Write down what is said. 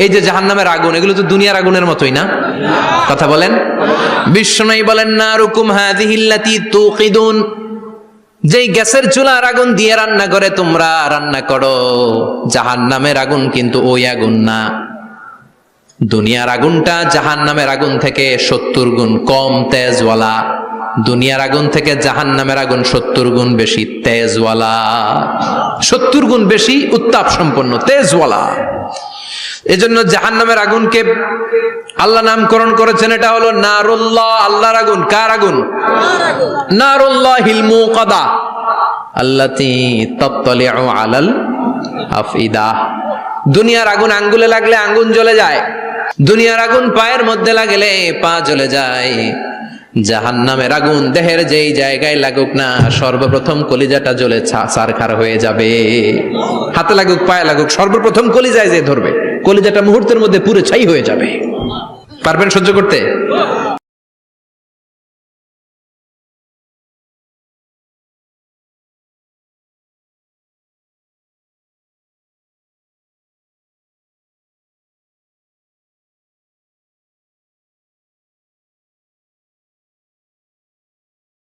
এই যে জাহান্নামের আগুন, এগুলো তো দুনিয়ার আগুনের মতোই না? কথা বলেন। বিশ্বনবী বলেন, নারুকুম হাযিহিল্লাতী তুকিদুন, যেই গ্যাসের চুলার আগুন দিয়ে রান্না করে তোমরা রান্না করো, জাহান্নামের আগুন কিন্তু ওই আগুন না। দুনিয়ার আগুনটা জাহান্নামের আগুন থেকে 70 গুণ কম তেজওয়ালা। দুনিয়ার আগুন থেকে জাহান্নামের আগুন 70 গুণ বেশি তেজওয়ালা, 70 গুণ বেশি উত্তাপ সম্পন্ন, তেজওয়ালা। এজন্য জাহান্নামের আগুনকে আল্লাহ নামকরণ করেছেন, এটা হলো নারুল্লাহ, আল্লাহর আগুন। কার আগুন? নারুল্লাহিল মুকাদা আল্লাতী তাত্তালিউ আলাল আফইদা। দুনিয়ার আগুন আঙ্গুলে লাগলে আঙ্গুল জ্বলে যায়, দুনিয়ার আগুন পায়ের মধ্যে লাগলে পা জ্বলে যায়। জাহান্নামের আগুন দেহের যেই জায়গায় লাগুক না, সর্বপ্রথম কলিজাটা জ্বলে ছারখার হয়ে যাবে। হাতে লাগুক, পায়ে লাগুক, সর্বপ্রথম কলিজায় যে ধরবে, কলিজাটা মুহূর্তের মধ্যে পুরো ছাই হয়ে যাবে। পারবেন সহ্য করতে?